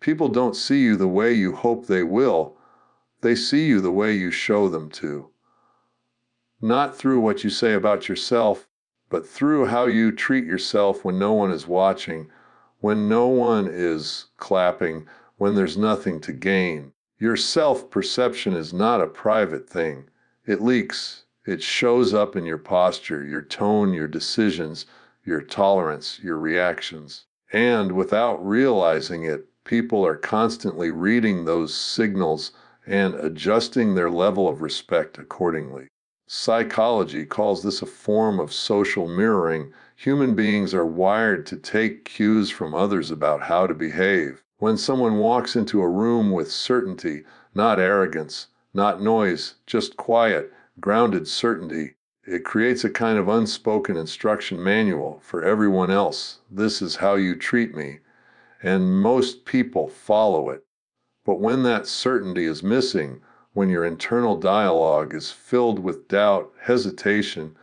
People don't see you the way you hope they will. They see you the way you show them to. Not through what you say about yourself, but through how you treat yourself when no one is watching, when no one is clapping, when there's nothing to gain. Your self-perception is not a private thing. It leaks. It shows up in your posture, your tone, your decisions, your tolerance, your reactions. And without realizing it, people are constantly reading those signals and adjusting their level of respect accordingly. Psychology calls this a form of social mirroring. Human beings are wired to take cues from others about how to behave. When someone walks into a room with certainty, not arrogance, not noise, just quiet, grounded certainty, it creates a kind of unspoken instruction manual for everyone else. This is how you treat me. And most people follow it. But when that certainty is missing, when your internal dialogue is filled with doubt, hesitation,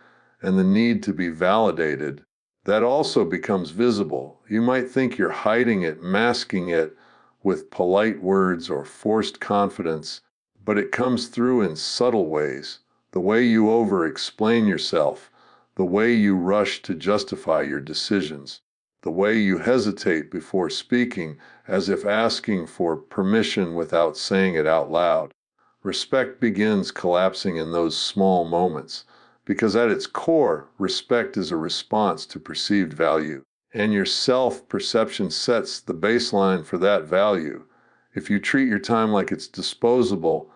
and the need to be validated, that also becomes visible. You might think you're hiding it, masking it with polite words or forced confidence, but it comes through in subtle ways. The way you over-explain yourself, the way you rush to justify your decisions, the way you hesitate before speaking as if asking for permission without saying it out loud. Respect begins collapsing in those small moments, because at its core, respect is a response to perceived value, and your self-perception sets the baseline for that value. If you treat your time like it's disposable,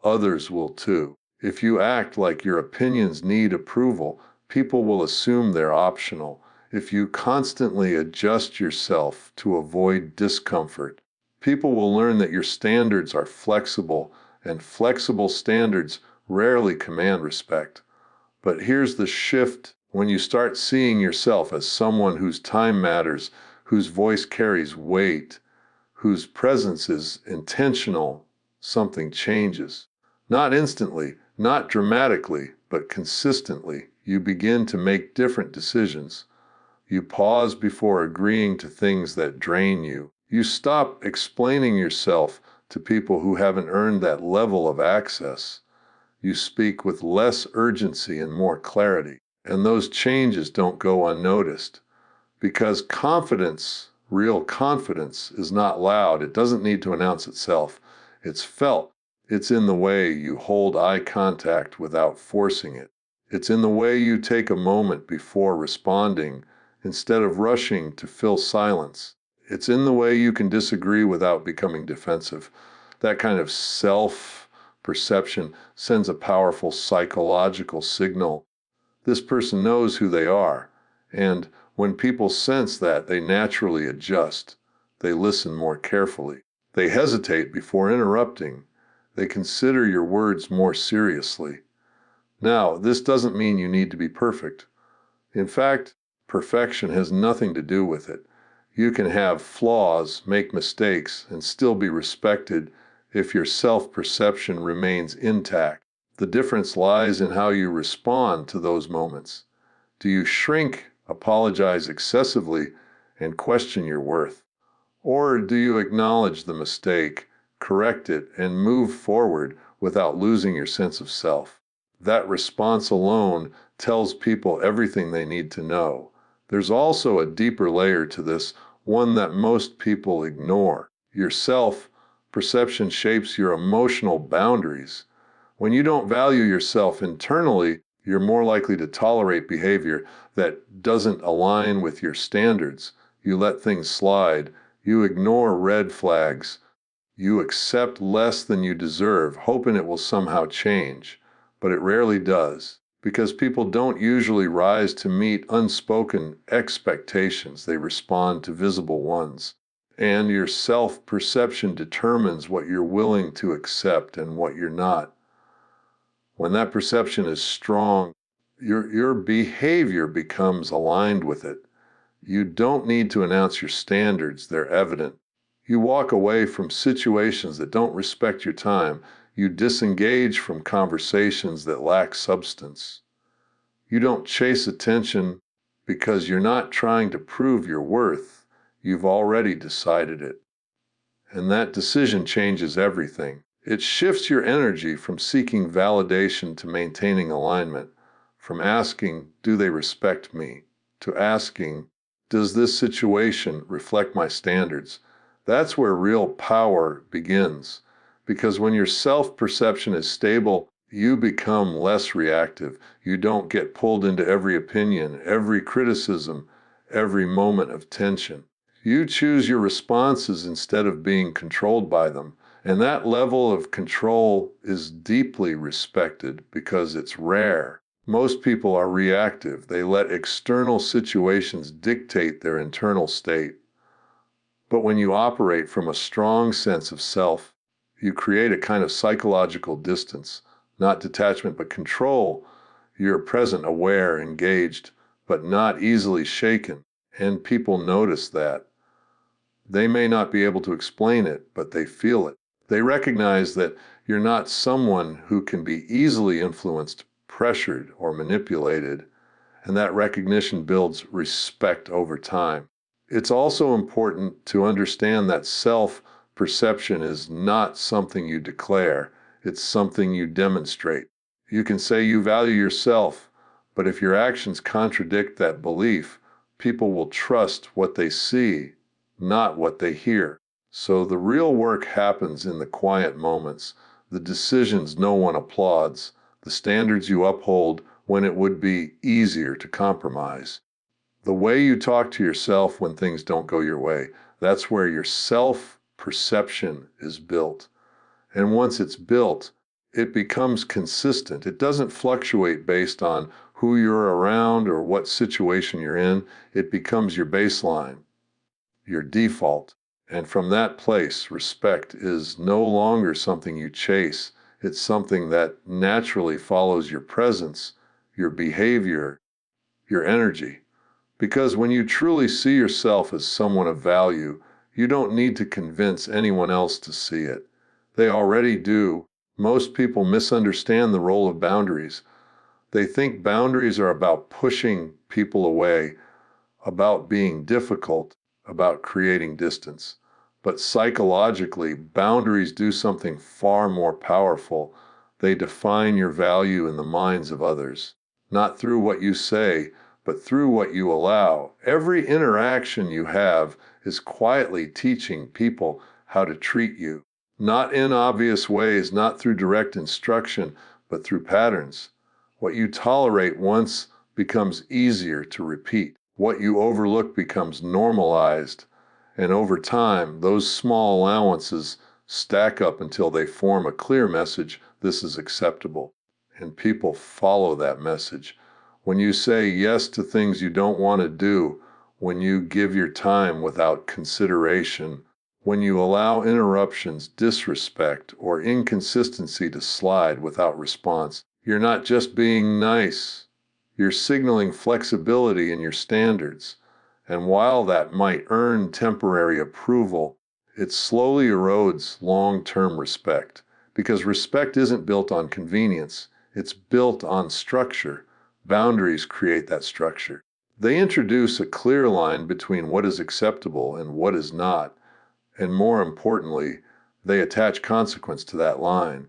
others will too. If you act like your opinions need approval, people will assume they're optional. If you constantly adjust yourself to avoid discomfort, people will learn that your standards are flexible, and flexible standards rarely command respect. But here's the shift: when you start seeing yourself as someone whose time matters, whose voice carries weight, whose presence is intentional, something changes. Not instantly, not dramatically, but consistently. You begin to make different decisions. You pause before agreeing to things that drain you. You stop explaining yourself to people who haven't earned that level of access. You speak with less urgency and more clarity. And those changes don't go unnoticed. Because confidence, real confidence, is not loud. It doesn't need to announce itself. It's felt. It's in the way you hold eye contact without forcing it. It's in the way you take a moment before responding instead of rushing to fill silence. It's in the way you can disagree without becoming defensive. That kind of self-perception sends a powerful psychological signal. This person knows who they are, and when people sense that, they naturally adjust. They listen more carefully. They hesitate before interrupting. They consider your words more seriously. Now, this doesn't mean you need to be perfect. In fact, perfection has nothing to do with it. You can have flaws, make mistakes, and still be respected if your self-perception remains intact. The difference lies in how you respond to those moments. Do you shrink, apologize excessively, and question your worth? Or do you acknowledge the mistake, correct it, and move forward without losing your sense of self? That response alone tells people everything they need to know. There's also a deeper layer to this, one that most people ignore. Your self-perception shapes your emotional boundaries. When you don't value yourself internally, you're more likely to tolerate behavior that doesn't align with your standards. You let things slide. You ignore red flags. You accept less than you deserve, hoping it will somehow change. But it rarely does, because people don't usually rise to meet unspoken expectations. They respond to visible ones. And your self-perception determines what you're willing to accept and what you're not. When that perception is strong, your behavior becomes aligned with it. You don't need to announce your standards, they're evident. You walk away from situations that don't respect your time. You disengage from conversations that lack substance. You don't chase attention because you're not trying to prove your worth. You've already decided it. And that decision changes everything. It shifts your energy from seeking validation to maintaining alignment, from asking, do they respect me, to asking, does this situation reflect my standards? That's where real power begins. Because when your self-perception is stable, you become less reactive. You don't get pulled into every opinion, every criticism, every moment of tension. You choose your responses instead of being controlled by them. And that level of control is deeply respected because it's rare. Most people are reactive. They let external situations dictate their internal state. But when you operate from a strong sense of self, you create a kind of psychological distance, not detachment, but control. You're present, aware, engaged, but not easily shaken. And people notice that. They may not be able to explain it, but they feel it. They recognize that you're not someone who can be easily influenced, pressured, or manipulated, and that recognition builds respect over time. It's also important to understand that self-perception is not something you declare, it's something you demonstrate. You can say you value yourself, but if your actions contradict that belief, people will trust what they see, not what they hear. So the real work happens in the quiet moments, the decisions no one applauds, the standards you uphold when it would be easier to compromise. The way you talk to yourself when things don't go your way, that's where your self-perception is built. And once it's built, it becomes consistent. It doesn't fluctuate based on who you're around or what situation you're in. It becomes your baseline, your default. And from that place, respect is no longer something you chase. It's something that naturally follows your presence, your behavior, your energy. Because when you truly see yourself as someone of value, you don't need to convince anyone else to see it. They already do. Most people misunderstand the role of boundaries. They think boundaries are about pushing people away, about being difficult, about creating distance. But psychologically, boundaries do something far more powerful. They define your value in the minds of others, not through what you say, but through what you allow. Every interaction you have is quietly teaching people how to treat you, not in obvious ways, not through direct instruction, but through patterns. What you tolerate once becomes easier to repeat. What you overlook becomes normalized, and over time, those small allowances stack up until they form a clear message: this is acceptable. And people follow that message. When you say yes to things you don't want to do, when you give your time without consideration, when you allow interruptions, disrespect, or inconsistency to slide without response, you're not just being nice. You're signaling flexibility in your standards. And while that might earn temporary approval, it slowly erodes long-term respect. Because respect isn't built on convenience, it's built on structure. Boundaries create that structure. They introduce a clear line between what is acceptable and what is not, and more importantly, they attach consequence to that line.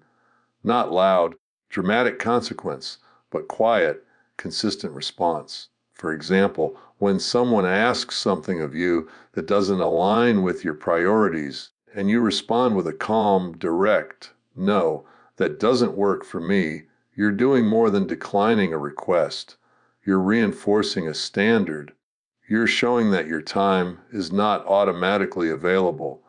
Not loud, dramatic consequence, but quiet, consistent response. For example, when someone asks something of you that doesn't align with your priorities, and you respond with a calm, direct, "No, that doesn't work for me," you're doing more than declining a request. You're reinforcing a standard. You're showing that your time is not automatically available,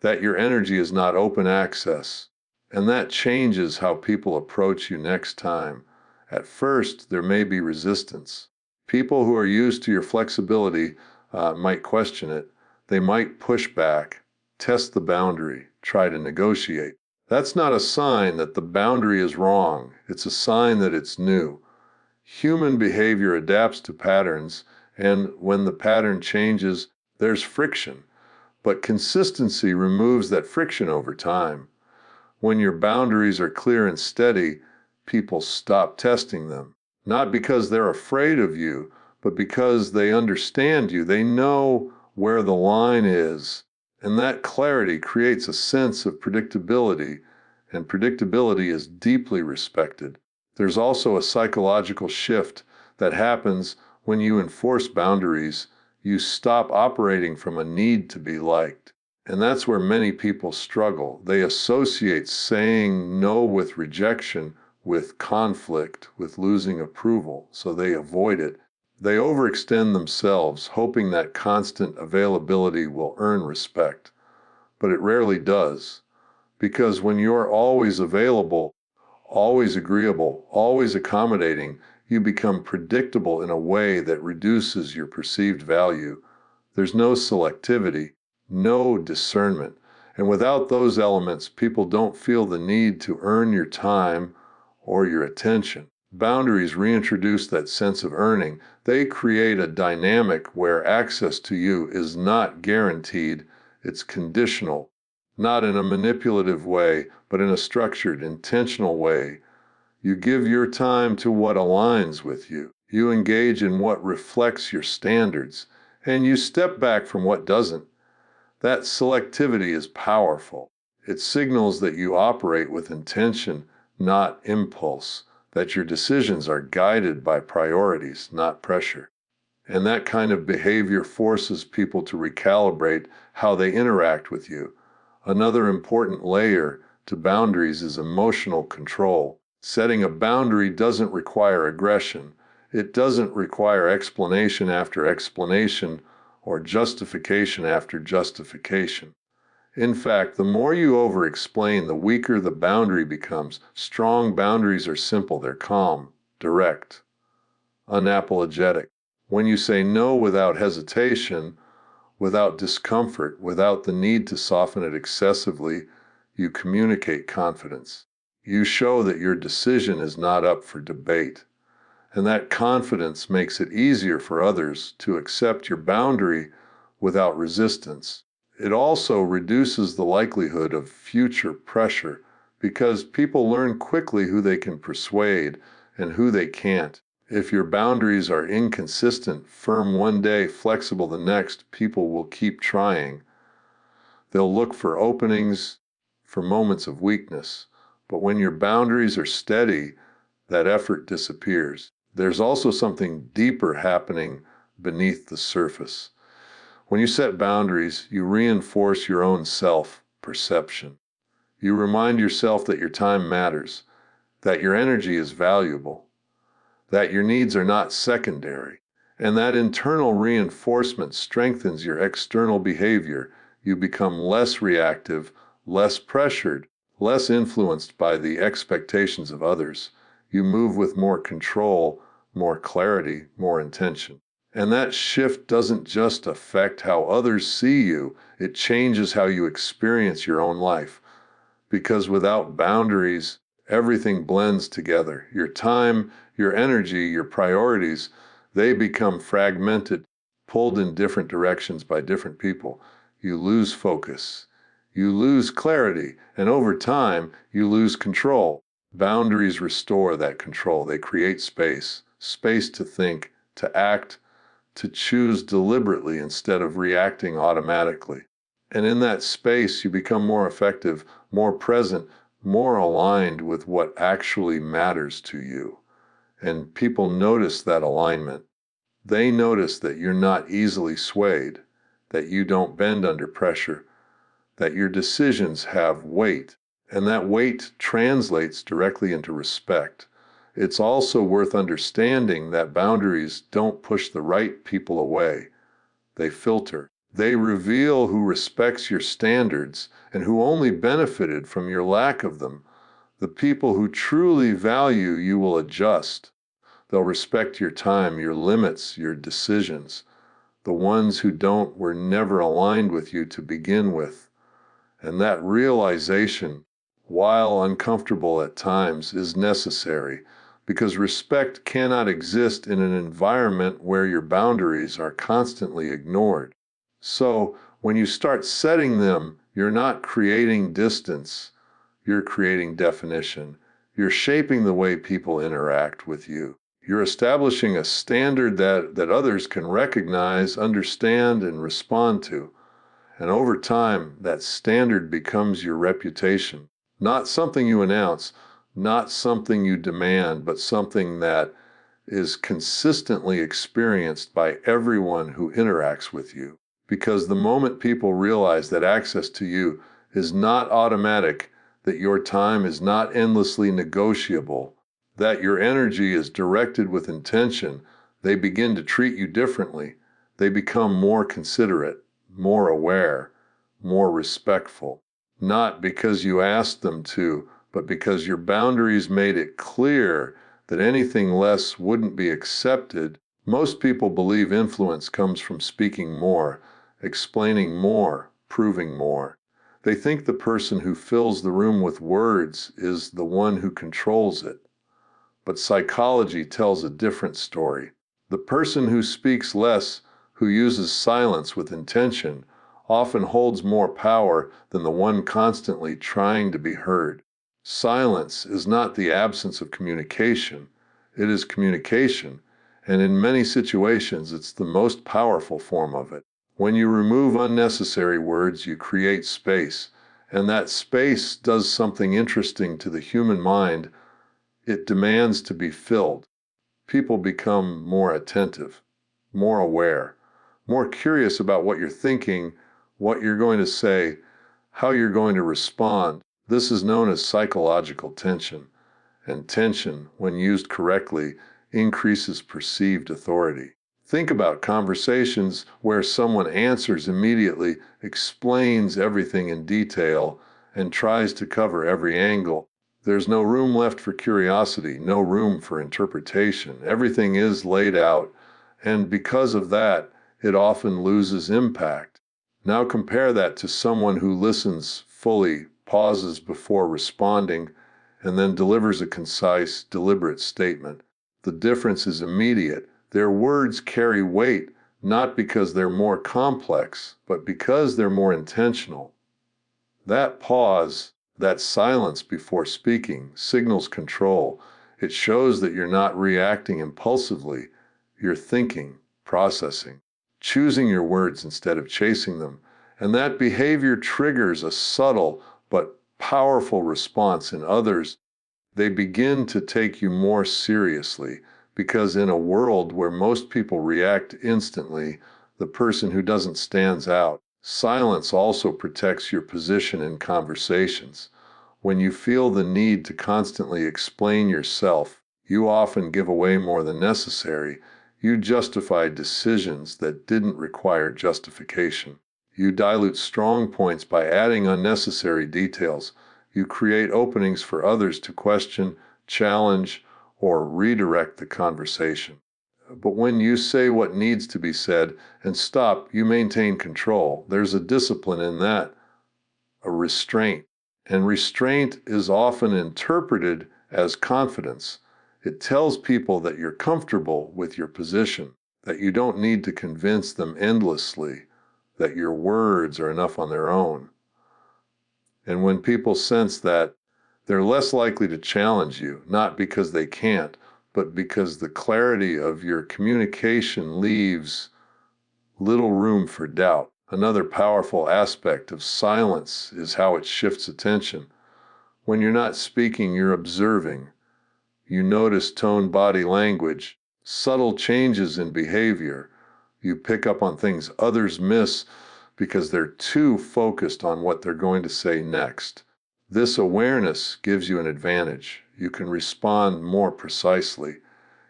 that your energy is not open access. And that changes how people approach you next time. At first, there may be resistance. People who are used to your flexibility might question it. They might push back, test the boundary, try to negotiate. That's not a sign that the boundary is wrong. It's a sign that it's new. Human behavior adapts to patterns, and when the pattern changes, there's friction. But consistency removes that friction over time. When your boundaries are clear and steady, people stop testing them. Not because they're afraid of you, but because they understand you. They know where the line is, And that clarity creates a sense of predictability, and predictability is deeply respected. There's also a psychological shift that happens when you enforce boundaries. You stop operating from a need to be liked. And that's where many people struggle. They associate saying no with rejection, with conflict, with losing approval, so they avoid it. They overextend themselves, hoping that constant availability will earn respect. But it rarely does, because when you're always available, always agreeable, always accommodating, you become predictable in a way that reduces your perceived value. There's no selectivity, no discernment. And without those elements, people don't feel the need to earn your time or your attention. Boundaries reintroduce that sense of earning. They create a dynamic where access to you is not guaranteed, it's conditional, not in a manipulative way, but in a structured, intentional way. You give your time to what aligns with you. You engage in what reflects your standards, and you step back from what doesn't. That selectivity is powerful. It signals that you operate with intention, not impulse, that your decisions are guided by priorities, not pressure. And that kind of behavior forces people to recalibrate how they interact with you. Another important layer to boundaries is emotional control. Setting a boundary doesn't require aggression. It doesn't require explanation after explanation or justification after justification. In fact, the more you over-explain, the weaker the boundary becomes. Strong boundaries are simple. They're calm, direct, unapologetic. When you say no without hesitation, without discomfort, without the need to soften it excessively, you communicate confidence. You show that your decision is not up for debate. And that confidence makes it easier for others to accept your boundary without resistance. It also reduces the likelihood of future pressure because people learn quickly who they can persuade and who they can't. If your boundaries are inconsistent, firm one day, flexible the next, people will keep trying. They'll look for openings, for moments of weakness. But when your boundaries are steady, that effort disappears. There's also something deeper happening beneath the surface. When you set boundaries, you reinforce your own self-perception. You remind yourself that your time matters, that your energy is valuable, that your needs are not secondary. And that internal reinforcement strengthens your external behavior. You become less reactive, less pressured, less influenced by the expectations of others. You move with more control, more clarity, more intention. And that shift doesn't just affect how others see you, it changes how you experience your own life. Because without boundaries, everything blends together. Your time, your energy, your priorities, they become fragmented, pulled in different directions by different people. You lose focus. You lose clarity. And over time, you lose control. Boundaries restore that control. They create space, space to think, to act, to choose deliberately instead of reacting automatically. And in that space, you become more effective, more present, more aligned with what actually matters to you. And people notice that alignment. They notice that you're not easily swayed, that you don't bend under pressure, that your decisions have weight, and that weight translates directly into respect. It's also worth understanding that boundaries don't push the right people away. They filter. They reveal who respects your standards and who only benefited from your lack of them. The people who truly value you will adjust. They'll respect your time, your limits, your decisions. The ones who don't were never aligned with you to begin with. And that realization, while uncomfortable at times, is necessary because respect cannot exist in an environment where your boundaries are constantly ignored. So, when you start setting them, you're not creating distance, you're creating definition. You're shaping the way people interact with you. You're establishing a standard that others can recognize, understand, and respond to. And over time, that standard becomes your reputation. Not something you announce, not something you demand, but something that is consistently experienced by everyone who interacts with you. Because the moment people realize that access to you is not automatic, that your time is not endlessly negotiable, that your energy is directed with intention, they begin to treat you differently. They become more considerate, more aware, more respectful. Not because you asked them to, but because your boundaries made it clear that anything less wouldn't be accepted. Most people believe influence comes from speaking more, explaining more, proving more. They think the person who fills the room with words is the one who controls it. But psychology tells a different story. The person who speaks less, who uses silence with intention, often holds more power than the one constantly trying to be heard. Silence is not the absence of communication, it is communication, and in many situations it's the most powerful form of it. When you remove unnecessary words, you create space, and that space does something interesting to the human mind. It demands to be filled. People become more attentive, more aware, more curious about what you're thinking, what you're going to say, how you're going to respond. This is known as psychological tension, and tension, when used correctly, increases perceived authority. Think about conversations where someone answers immediately, explains everything in detail, and tries to cover every angle. There's no room left for curiosity, no room for interpretation. Everything is laid out, and because of that, it often loses impact. Now compare that to someone who listens fully, pauses before responding, and then delivers a concise, deliberate statement. The difference is immediate. Their words carry weight, not because they're more complex, but because they're more intentional. That pause, that silence before speaking, signals control. It shows that you're not reacting impulsively. You're thinking, processing, choosing your words instead of chasing them. And that behavior triggers a subtle but powerful response in others. They begin to take you more seriously, because in a world where most people react instantly, the person who doesn't stands out. Silence also protects your position in conversations. When you feel the need to constantly explain yourself, you often give away more than necessary. You justify decisions that didn't require justification. You dilute strong points by adding unnecessary details. You create openings for others to question, challenge, or redirect the conversation. But when you say what needs to be said and stop, you maintain control. There's a discipline in that, a restraint. And restraint is often interpreted as confidence. It tells people that you're comfortable with your position, that you don't need to convince them endlessly, that your words are enough on their own. And when people sense that, they're less likely to challenge you, not because they can't, but because the clarity of your communication leaves little room for doubt. Another powerful aspect of silence is how it shifts attention. When you're not speaking, you're observing. You notice tone, body language, subtle changes in behavior. You pick up on things others miss because they're too focused on what they're going to say next. This awareness gives you an advantage. You can respond more precisely.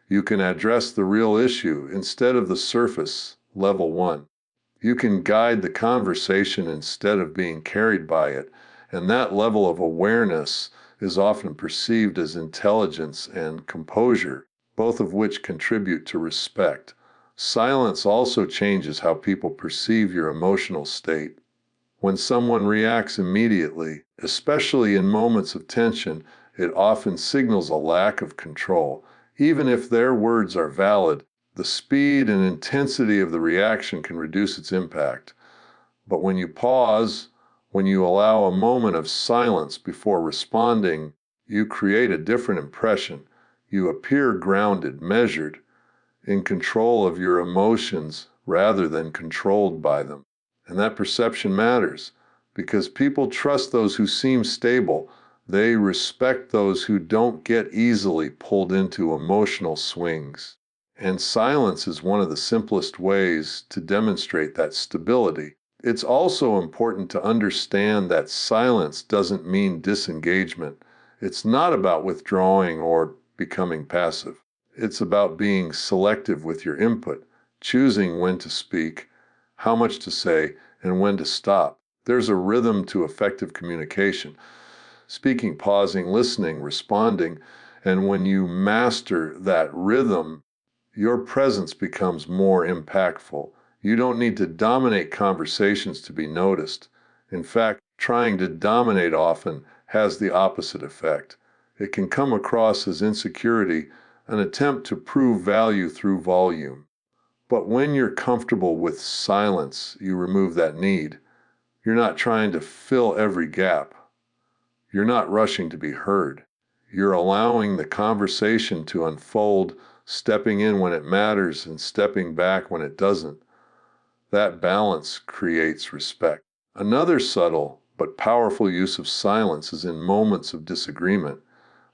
You can address the real issue instead of the surface, level one. You can guide the conversation instead of being carried by it, and that level of awareness is often perceived as intelligence and composure, both of which contribute to respect. Silence also changes how people perceive your emotional state. When someone reacts immediately, especially in moments of tension, it often signals a lack of control. Even if their words are valid, the speed and intensity of the reaction can reduce its impact. But when you pause, when you allow a moment of silence before responding, you create a different impression. You appear grounded, measured, in control of your emotions rather than controlled by them. And that perception matters because people trust those who seem stable. They respect those who don't get easily pulled into emotional swings. And silence is one of the simplest ways to demonstrate that stability. It's also important to understand that silence doesn't mean disengagement. It's not about withdrawing or becoming passive. It's about being selective with your input, choosing when to speak, how much to say, and when to stop. There's a rhythm to effective communication. Speaking, pausing, listening, responding, and when you master that rhythm, your presence becomes more impactful. You don't need to dominate conversations to be noticed. In fact, trying to dominate often has the opposite effect. It can come across as insecurity, an attempt to prove value through volume. But when you're comfortable with silence, you remove that need. You're not trying to fill every gap. You're not rushing to be heard. You're allowing the conversation to unfold, stepping in when it matters and stepping back when it doesn't. That balance creates respect. Another subtle but powerful use of silence is in moments of disagreement.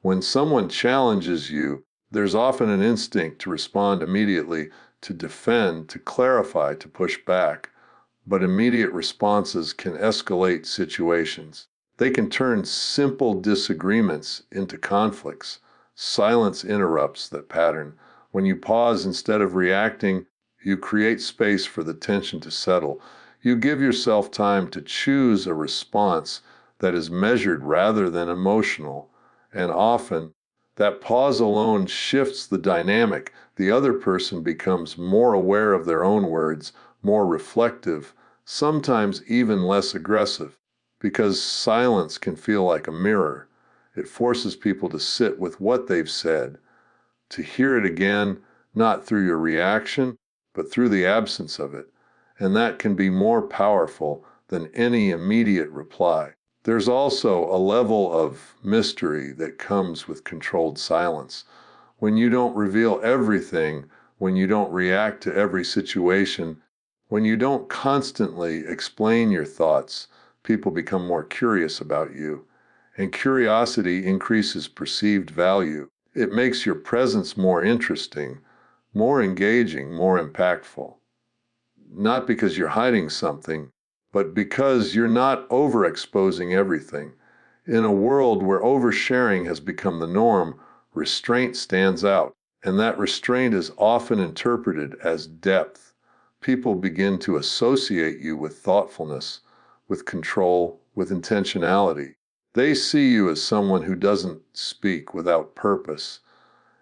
When someone challenges you, there's often an instinct to respond immediately, to defend, to clarify, to push back. But immediate responses can escalate situations. They can turn simple disagreements into conflicts. Silence interrupts that pattern. When you pause instead of reacting, you create space for the tension to settle. You give yourself time to choose a response that is measured rather than emotional. And often, that pause alone shifts the dynamic. The other person becomes more aware of their own words, more reflective, sometimes even less aggressive, because silence can feel like a mirror. It forces people to sit with what they've said, to hear it again, not through your reaction, but through the absence of it. And that can be more powerful than any immediate reply. There's also a level of mystery that comes with controlled silence. When you don't reveal everything, when you don't react to every situation, when you don't constantly explain your thoughts, people become more curious about you. And curiosity increases perceived value. It makes your presence more interesting, more engaging, more impactful. Not because you're hiding something, but because you're not overexposing everything. In a world where oversharing has become the norm, restraint stands out, and that restraint is often interpreted as depth. People begin to associate you with thoughtfulness, with control, with intentionality. They see you as someone who doesn't speak without purpose.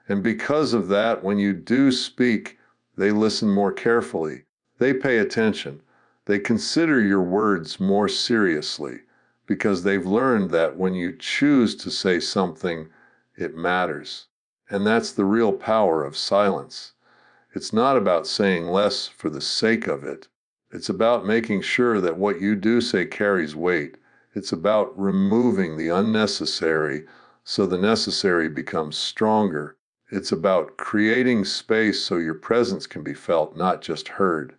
And because of that, when you do speak, they listen more carefully. They pay attention. They consider your words more seriously because they've learned that when you choose to say something, it matters. And that's the real power of silence. It's not about saying less for the sake of it. It's about making sure that what you do say carries weight. It's about removing the unnecessary so the necessary becomes stronger. It's about creating space so your presence can be felt, not just heard.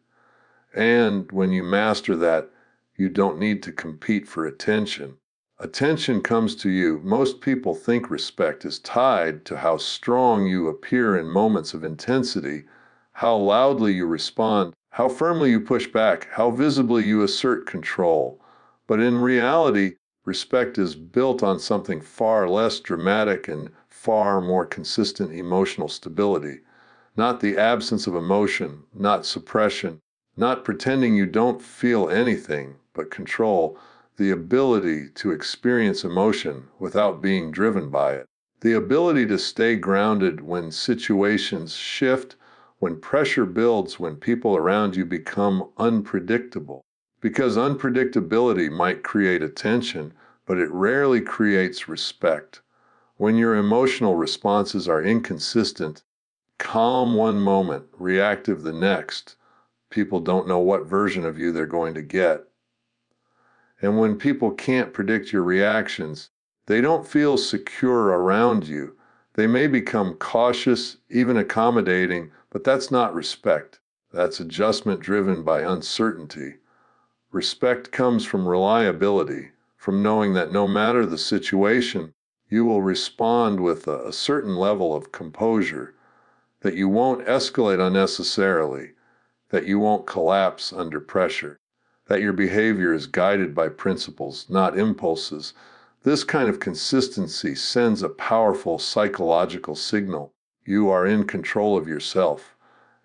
And when you master that, you don't need to compete for attention. Attention comes to you. Most people think respect is tied to how strong you appear in moments of intensity, how loudly you respond, how firmly you push back, how visibly you assert control. But in reality, respect is built on something far less dramatic and far more consistent emotional stability. Not the absence of emotion, not suppression, not pretending you don't feel anything, but control, the ability to experience emotion without being driven by it, the ability to stay grounded when situations shift, when pressure builds, when people around you become unpredictable. Because unpredictability might create attention, but it rarely creates respect. When your emotional responses are inconsistent, calm one moment, reactive the next, people don't know what version of you they're going to get. And when people can't predict your reactions, they don't feel secure around you. They may become cautious, even accommodating, but that's not respect. That's adjustment driven by uncertainty. Respect comes from reliability, from knowing that no matter the situation, you will respond with a certain level of composure, that you won't escalate unnecessarily, that you won't collapse under pressure, that your behavior is guided by principles, not impulses. This kind of consistency sends a powerful psychological signal. You are in control of yourself,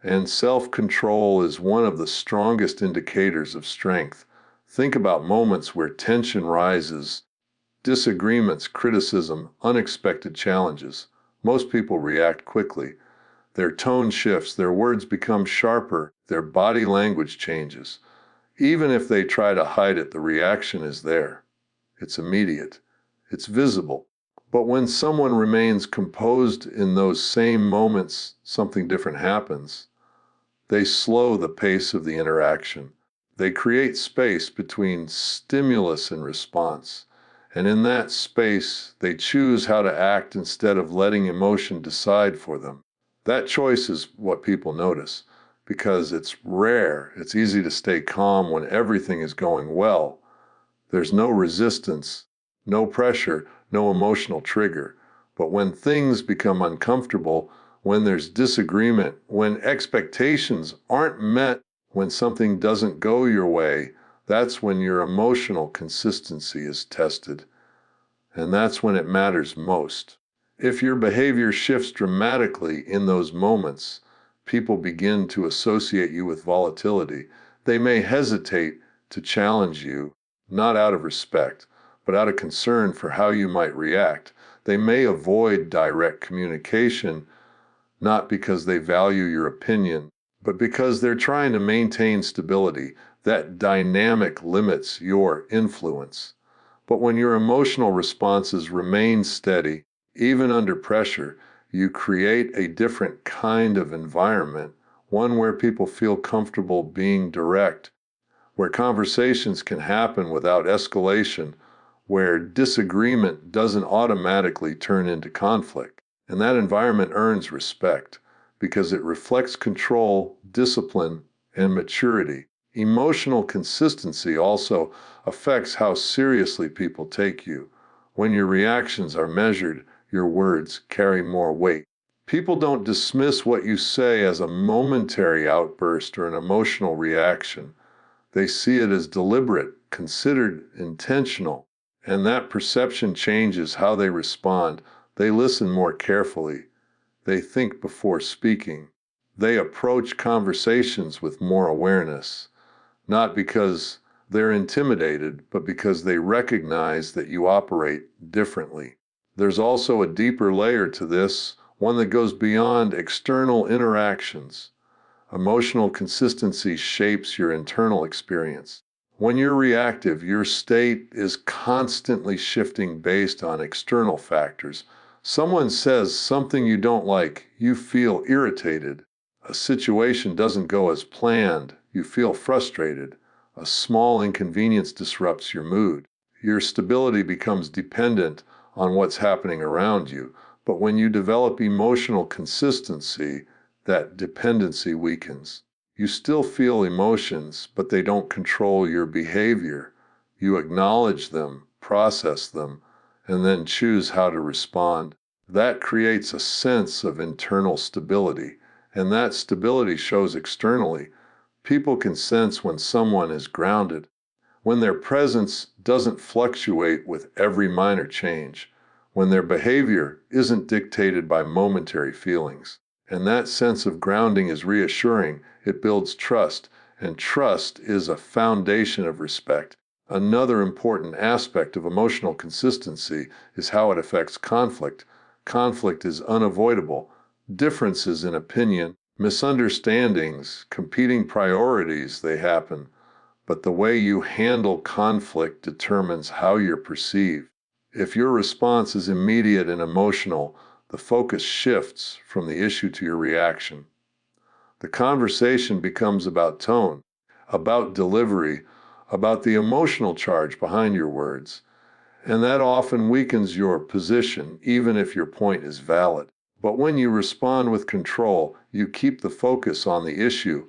and self-control is one of the strongest indicators of strength. Think about moments where tension rises, disagreements, criticism, unexpected challenges. Most people react quickly. Their tone shifts, their words become sharper, their body language changes. Even if they try to hide it, the reaction is there. It's immediate. It's visible. But when someone remains composed in those same moments, something different happens. They slow the pace of the interaction. They create space between stimulus and response. And in that space, they choose how to act instead of letting emotion decide for them. That choice is what people notice because it's rare. It's easy to stay calm when everything is going well. There's no resistance, no pressure, no emotional trigger. But when things become uncomfortable, when there's disagreement, when expectations aren't met, when something doesn't go your way, that's when your emotional consistency is tested. And that's when it matters most. If your behavior shifts dramatically in those moments, people begin to associate you with volatility. They may hesitate to challenge you, not out of respect, but out of concern for how you might react. They may avoid direct communication, not because they value your opinion, but because they're trying to maintain stability. That dynamic limits your influence. But when your emotional responses remain steady, even under pressure, you create a different kind of environment, one where people feel comfortable being direct, where conversations can happen without escalation, where disagreement doesn't automatically turn into conflict. And that environment earns respect because it reflects control, discipline, and maturity. Emotional consistency also affects how seriously people take you. When your reactions are measured, your words carry more weight. People don't dismiss what you say as a momentary outburst or an emotional reaction. They see it as deliberate, considered, intentional, and that perception changes how they respond. They listen more carefully. They think before speaking. They approach conversations with more awareness, not because they're intimidated, but because they recognize that you operate differently. There's also a deeper layer to this, one that goes beyond external interactions. Emotional consistency shapes your internal experience. When you're reactive, your state is constantly shifting based on external factors. Someone says something you don't like, you feel irritated. A situation doesn't go as planned, you feel frustrated. A small inconvenience disrupts your mood. Your stability becomes dependent on what's happening around you. But when you develop emotional consistency, that dependency weakens. You still feel emotions, but they don't control your behavior. You acknowledge them, process them, and then choose how to respond. That creates a sense of internal stability, and that stability shows externally. People can sense when someone is grounded, when their presence doesn't fluctuate with every minor change, when their behavior isn't dictated by momentary feelings. And that sense of grounding is reassuring. It builds trust, and trust is a foundation of respect. Another important aspect of emotional consistency is how it affects conflict. Conflict is unavoidable. Differences in opinion, misunderstandings, competing priorities, they happen. But the way you handle conflict determines how you're perceived. If your response is immediate and emotional, the focus shifts from the issue to your reaction. The conversation becomes about tone, about delivery, about the emotional charge behind your words. And that often weakens your position, even if your point is valid. But when you respond with control, you keep the focus on the issue.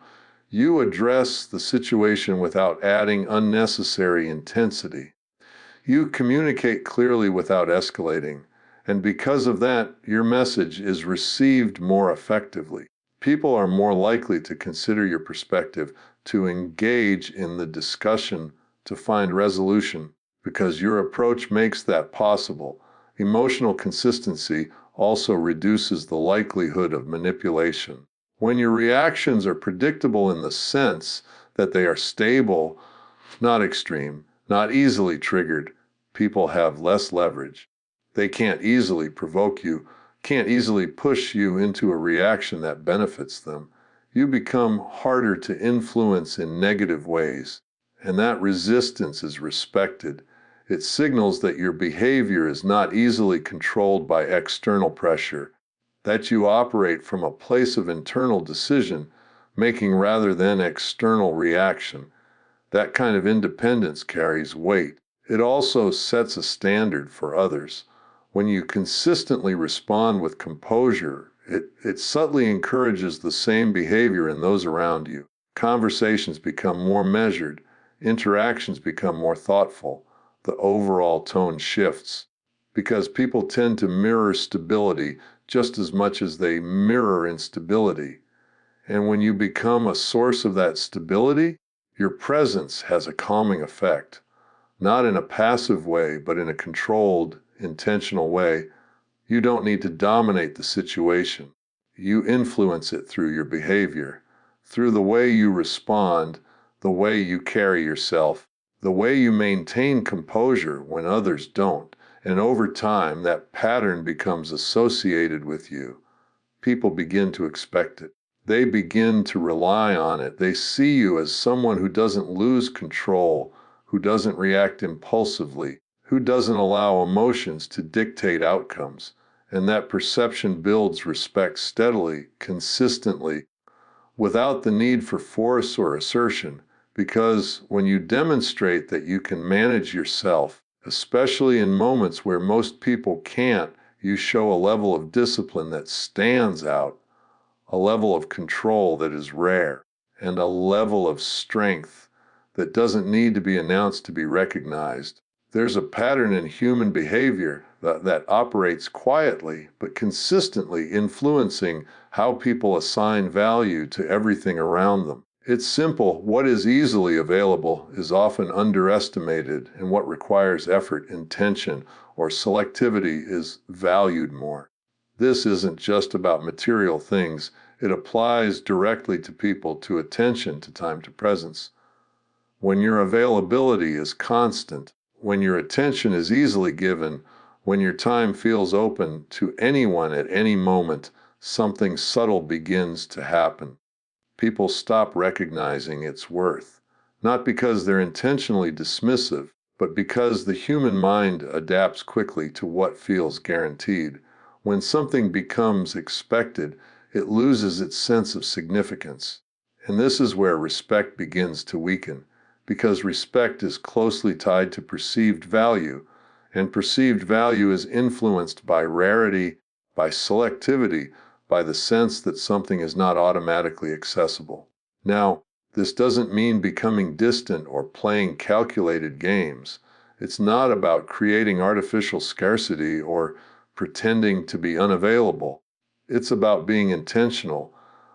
You address the situation without adding unnecessary intensity. You communicate clearly without escalating, and because of that, your message is received more effectively. People are more likely to consider your perspective, to engage in the discussion, to find resolution, because your approach makes that possible. Emotional consistency also reduces the likelihood of manipulation. When your reactions are predictable in the sense that they are stable, not extreme, not easily triggered, people have less leverage. They can't easily provoke you, can't easily push you into a reaction that benefits them. You become harder to influence in negative ways, and that resistance is respected. It signals that your behavior is not easily controlled by external pressure, that you operate from a place of internal decision making rather than external reaction. That kind of independence carries weight. It also sets a standard for others. When you consistently respond with composure, it subtly encourages the same behavior in those around you. Conversations become more measured, interactions become more thoughtful, the overall tone shifts. Because people tend to mirror stability just as much as they mirror instability. And when you become a source of that stability, your presence has a calming effect, not in a passive way, but in a controlled, intentional way. You don't need to dominate the situation. You influence it through your behavior, through the way you respond, the way you carry yourself, the way you maintain composure when others don't. And over time, that pattern becomes associated with you. People begin to expect it. They begin to rely on it. They see you as someone who doesn't lose control, who doesn't react impulsively, who doesn't allow emotions to dictate outcomes. And that perception builds respect steadily, consistently, without the need for force or assertion. Because when you demonstrate that you can manage yourself, especially in moments where most people can't, you show a level of discipline that stands out, a level of control that is rare, and a level of strength that doesn't need to be announced to be recognized. There's a pattern in human behavior that operates quietly but consistently, influencing how people assign value to everything around them. It's simple. What is easily available is often underestimated, and what requires effort, intention, or selectivity is valued more. This isn't just about material things. It applies directly to people, to attention, to time, to presence. When your availability is constant, when your attention is easily given, when your time feels open to anyone at any moment, something subtle begins to happen. People stop recognizing its worth, not because they're intentionally dismissive, but because the human mind adapts quickly to what feels guaranteed. When something becomes expected, it loses its sense of significance. And this is where respect begins to weaken, because respect is closely tied to perceived value, and perceived value is influenced by rarity, by selectivity, by the sense that something is not automatically accessible. Now, this doesn't mean becoming distant or playing calculated games. It's not about creating artificial scarcity or pretending to be unavailable. It's about being intentional,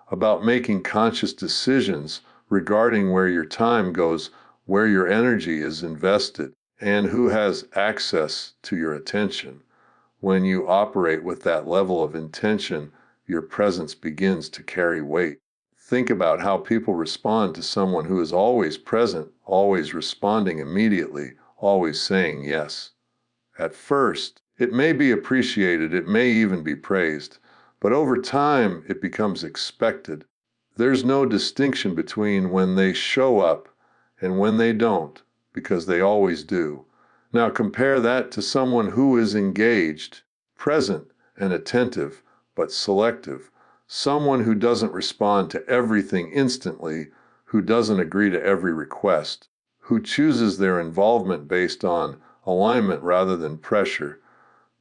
about making conscious decisions regarding where your time goes, where your energy is invested, and who has access to your attention. When you operate with that level of intention, your presence begins to carry weight. Think about how people respond to someone who is always present, always responding immediately, always saying yes. At first, it may be appreciated, it may even be praised, but over time it becomes expected. There's no distinction between when they show up and when they don't, because they always do. Now compare that to someone who is engaged, present, and attentive, but selective. Someone who doesn't respond to everything instantly, who doesn't agree to every request, who chooses their involvement based on alignment rather than pressure.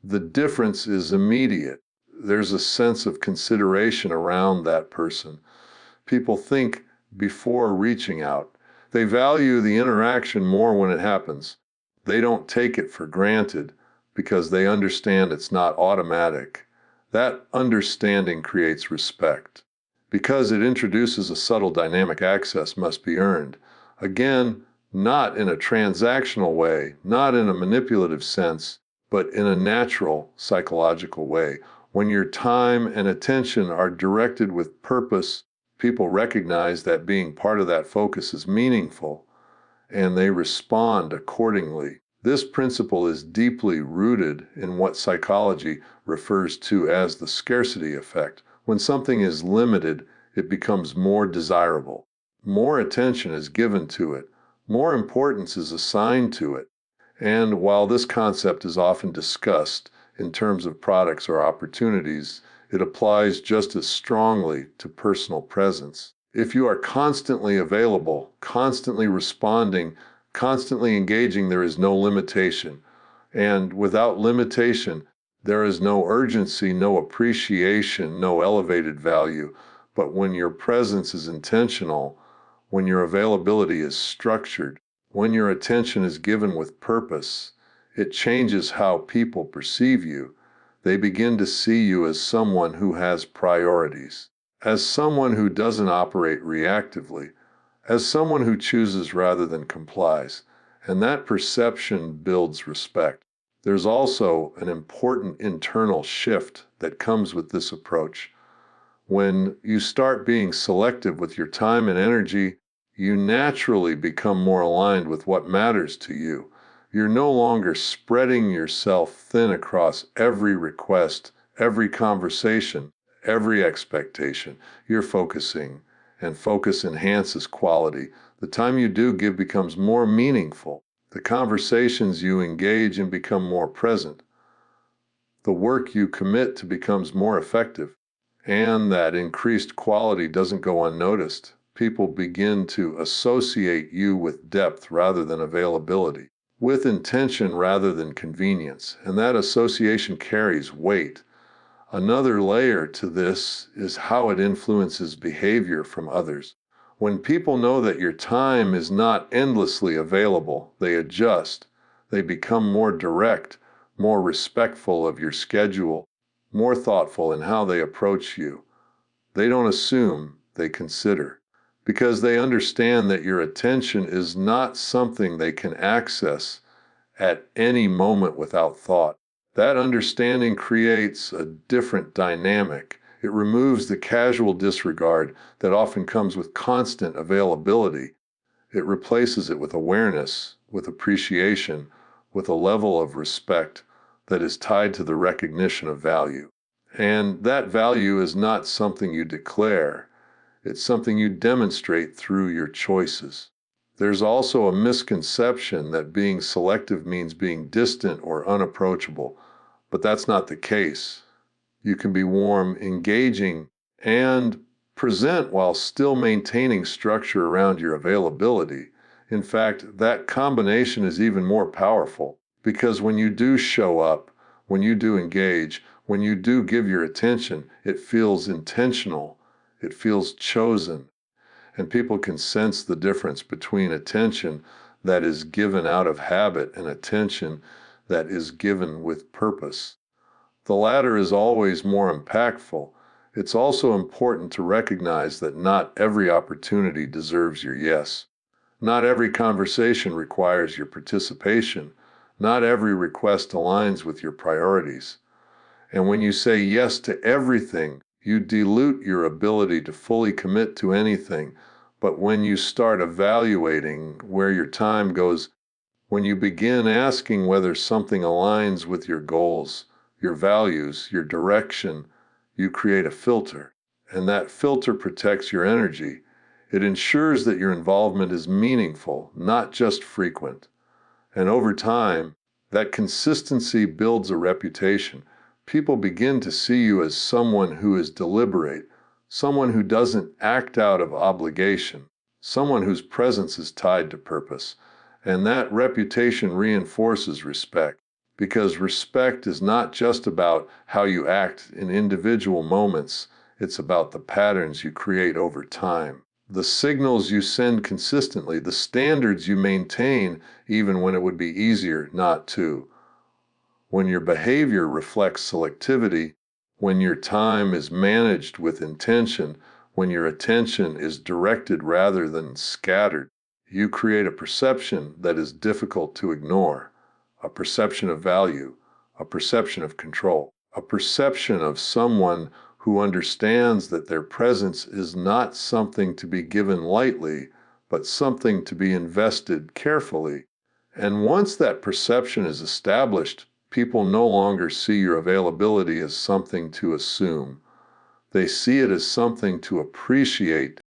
The difference is immediate. There's a sense of consideration around that person. People think before reaching out. They value the interaction more when it happens. They don't take it for granted because they understand it's not automatic. That understanding creates respect because it introduces a subtle dynamic. Access must be earned. Again, not in a transactional way, not in a manipulative sense, but in a natural psychological way. When your time and attention are directed with purpose, people recognize that being part of that focus is meaningful, and they respond accordingly. This principle is deeply rooted in what psychology refers to as the scarcity effect. When something is limited, it becomes more desirable. More attention is given to it. More importance is assigned to it. And while this concept is often discussed in terms of products or opportunities, it applies just as strongly to personal presence. If you are constantly available, constantly responding, constantly engaging, there is no limitation. And without limitation, there is no urgency, no appreciation, no elevated value. But when your presence is intentional, when your availability is structured, when your attention is given with purpose, it changes how people perceive you. They begin to see you as someone who has priorities, as someone who doesn't operate reactively, as someone who chooses rather than complies. And that perception builds respect. There's also an important internal shift that comes with this approach. When you start being selective with your time and energy, you naturally become more aligned with what matters to you. You're no longer spreading yourself thin across every request, every conversation, every expectation. You're focusing, and focus enhances quality. The time you do give becomes more meaningful. The conversations you engage in become more present. The work you commit to becomes more effective. And that increased quality doesn't go unnoticed. People begin to associate you with depth rather than availability, with intention rather than convenience, and that association carries weight. Another layer to this is how it influences behavior from others. When people know that your time is not endlessly available, they adjust. They become more direct, more respectful of your schedule, more thoughtful in how they approach you. They don't assume, they consider, because they understand that your attention is not something they can access at any moment without thought. That understanding creates a different dynamic. It removes the casual disregard that often comes with constant availability. It replaces it with awareness, with appreciation, with a level of respect that is tied to the recognition of value. And that value is not something you declare. It's something you demonstrate through your choices. There's also a misconception that being selective means being distant or unapproachable, but that's not the case. You can be warm, engaging, and present while still maintaining structure around your availability. In fact, that combination is even more powerful because when you do show up, when you do engage, when you do give your attention, it feels intentional, it feels chosen, and people can sense the difference between attention that is given out of habit and attention that is given with purpose. The latter is always more impactful. It's also important to recognize that not every opportunity deserves your yes. Not every conversation requires your participation. Not every request aligns with your priorities. And when you say yes to everything, you dilute your ability to fully commit to anything. But when you start evaluating where your time goes, when you begin asking whether something aligns with your goals, your values, your direction, you create a filter. And that filter protects your energy. It ensures that your involvement is meaningful, not just frequent. And over time, that consistency builds a reputation. People begin to see you as someone who is deliberate, someone who doesn't act out of obligation, someone whose presence is tied to purpose. And that reputation reinforces respect, because respect is not just about how you act in individual moments, it's about the patterns you create over time. the signals you send consistently, the standards you maintain even when it would be easier not to. When your behavior reflects selectivity, when your time is managed with intention, when your attention is directed rather than scattered, you create a perception that is difficult to ignore, a perception of value, a perception of control, a perception of someone who understands that their presence is not something to be given lightly, but something to be invested carefully. And once that perception is established, people no longer see your availability as something to assume. They see it as something to appreciate